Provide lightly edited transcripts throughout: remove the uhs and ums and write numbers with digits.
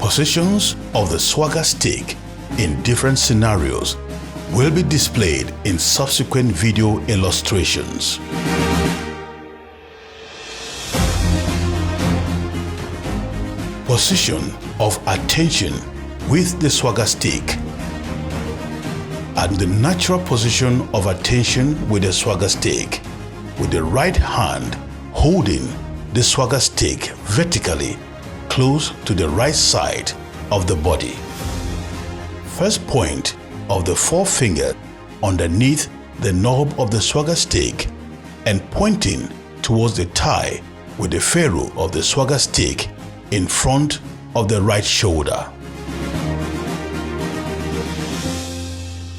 Positions of the swagger stick in different scenarios will be displayed in subsequent video illustrations. Position of attention with the swagger stick. At the natural position of attention with the swagger stick, with the right hand holding the swagger stick vertically close to the right side of the body. First point of the forefinger underneath the knob of the swagger stick and pointing towards the thigh with the ferrule of the swagger stick in front of the right shoulder.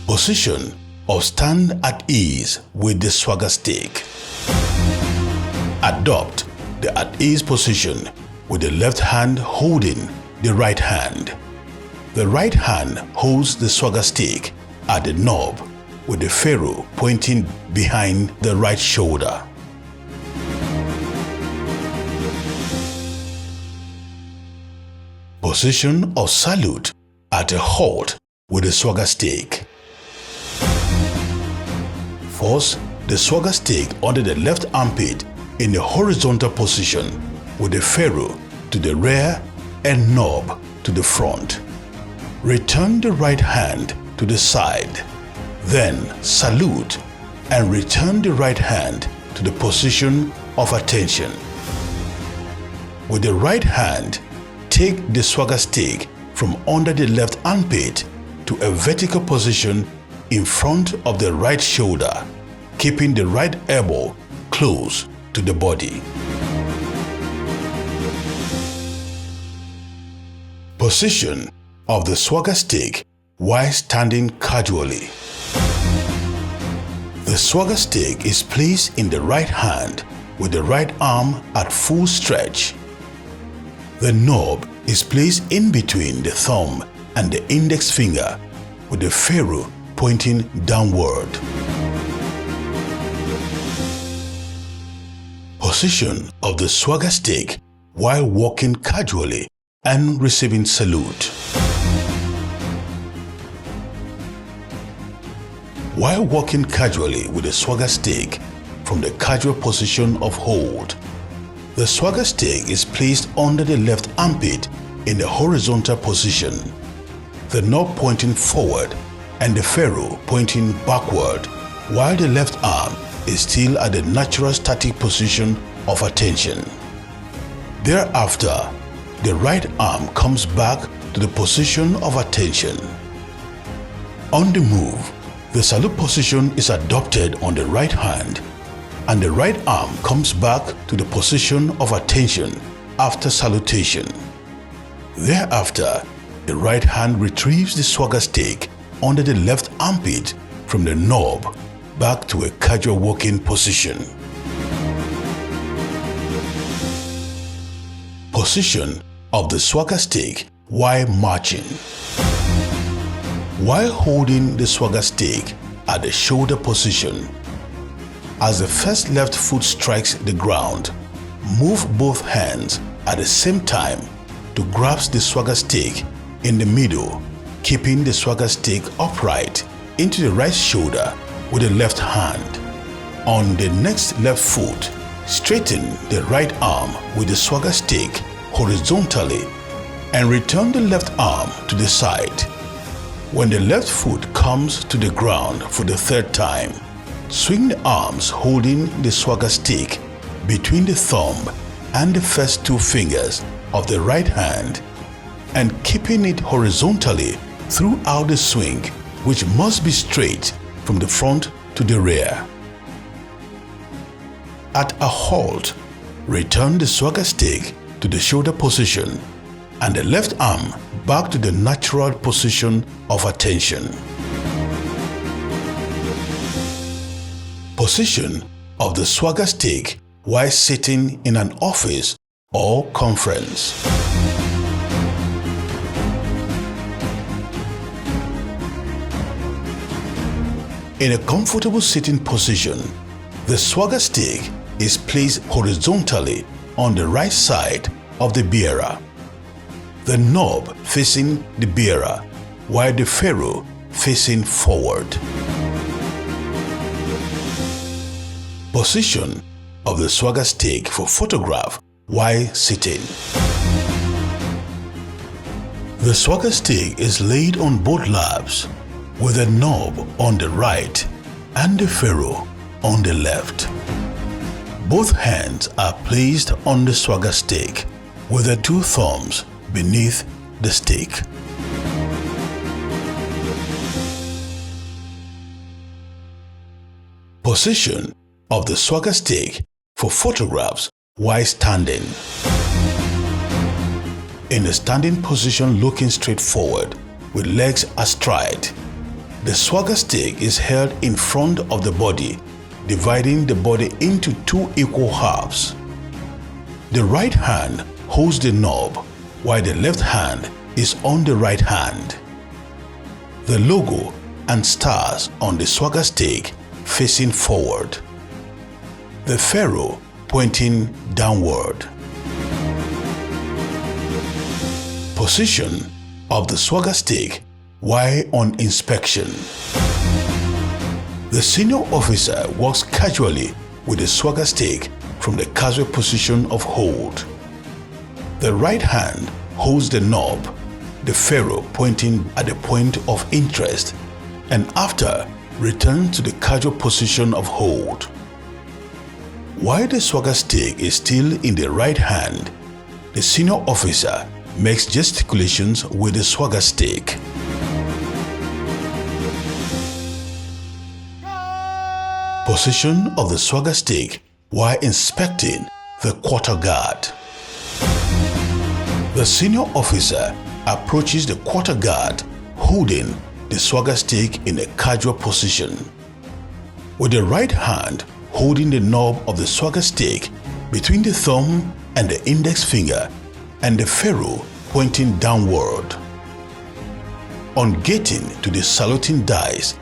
Position of stand at ease with the swagger stick. Adopt the at ease position with the left hand holding the right hand. The right hand holds the swagger stick at the knob with the ferrule pointing behind the right shoulder. Position of salute at a halt with the swagger stick. Force the swagger stick under the left armpit in a horizontal position with the ferrule to the rear and knob to the front. Return the right hand to the side. Then salute and return the right hand to the position of attention. With the right hand, take the swagger stick from under the left armpit to a vertical position in front of the right shoulder, keeping the right elbow close to the body. Position of the swagger stick while standing casually. The swagger stick is placed in the right hand with the right arm at full stretch. The knob is placed in between the thumb and the index finger with the ferrule pointing downward. Position of the swagger stick while walking casually and receiving salute. While walking casually with the swagger stick from the casual position of hold, the swagger stick is placed under the left armpit in the horizontal position, the knob pointing forward and the ferrule pointing backward, while the left arm is still at the natural static position of attention. Thereafter, the right arm comes back to the position of attention. On the move, the salute position is adopted on the right hand, and the right arm comes back to the position of attention after salutation. Thereafter, the right hand retrieves the swagger stick under the left armpit from the knob back to a casual walking position. Position of the swagger stick while marching. While holding the swagger stick at the shoulder position, as the first left foot strikes the ground, move both hands at the same time to grasp the swagger stick in the middle, keeping the swagger stick upright into the right shoulder with the left hand. On the next left foot, straighten the right arm with the swagger stick horizontally and return the left arm to the side. When the left foot comes to the ground for the third time, swing the arms holding the swagger stick between the thumb and the first two fingers of the right hand and keeping it horizontally throughout the swing, which must be straight from the front to the rear. At a halt, return the swagger stick to the shoulder position and the left arm back to the natural position of attention. Position of the swagger stick while sitting in an office or conference. In a comfortable sitting position, the swagger stick is placed horizontally on the right side of the bearer. the knob facing the bearer, while the ferrule facing forward. Position of the swagger stick for photograph while sitting. The swagger stick is laid on both laps with the knob on the right and the ferrule on the left. Both hands are placed on the swagger stick with the two thumbs beneath the stick. Position of the swagger stick for photographs while standing. In a standing position looking straight forward with legs astride, the swagger stick is held in front of the body, dividing the body into two equal halves. The right hand holds the knob while the left hand is on the right hand. The logo and stars on the swagger stick facing forward. The ferrule pointing downward. Position of the swagger stick while on inspection. The senior officer walks casually with the swagger stick from the casual position of hold. The right hand holds the knob, the ferrule pointing at the point of interest, and after returns to the casual position of hold. While the swagger stick is still in the right hand, the senior officer makes gesticulations with the swagger stick. Position of the swagger stick while inspecting the quarter guard. The senior officer approaches the quarter guard holding the swagger stick in a casual position, with the right hand holding the knob of the swagger stick between the thumb and the index finger and the ferrule pointing downward. On getting to the saluting dice,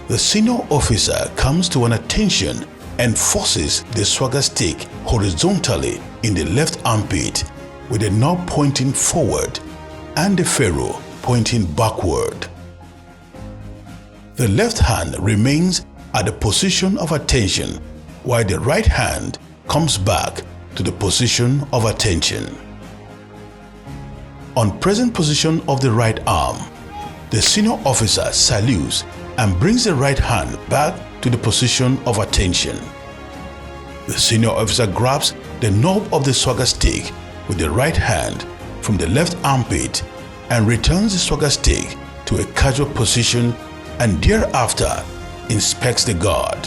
the senior officer comes to an attention and forces the swagger stick horizontally in the left armpit with the knob pointing forward and the ferrule pointing backward. The left hand remains at the position of attention while the right hand comes back to the position of attention. On present position of the right arm, the senior officer salutes and brings the right hand back to the position of attention. The senior officer grabs the knob of the swagger stick with the right hand from the left armpit and returns the swagger stick to a casual position and thereafter inspects the guard.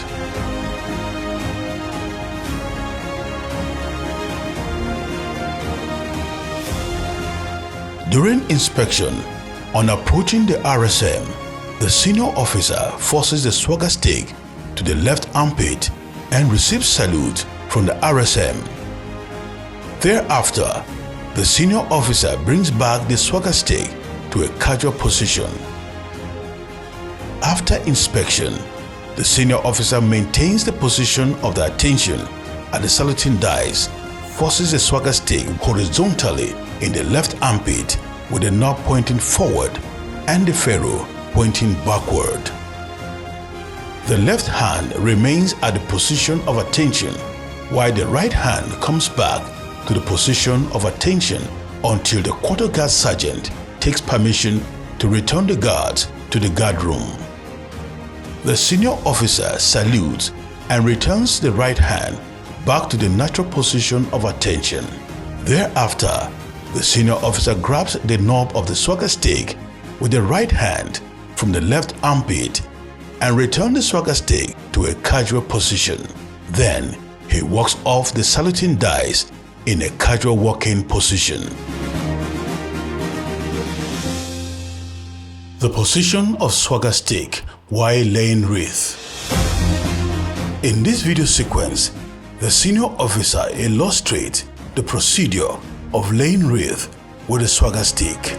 During inspection, on approaching the RSM, the senior officer forces the swagger stick to the left armpit and receives salute from the RSM. Thereafter, the senior officer brings back the swagger stick to a casual position. After inspection, the senior officer maintains the position of the attention at the saluting dice, forces the swagger stick horizontally in the left armpit with the knob pointing forward and the ferrule pointing backward. The left hand remains at the position of attention while the right hand comes back to the position of attention until the quarter guard sergeant takes permission to return the guards to the guard room. The senior officer salutes and returns the right hand back to the natural position of attention. Thereafter, the senior officer grabs the knob of the swagger stick with the right hand from the left armpit and returns the swagger stick to a casual position. Then, he walks off the saluting dice in a casual walking position. The position of swagger stick while laying wreath. In this video sequence, the senior officer illustrates the procedure of laying wreath with a swagger stick.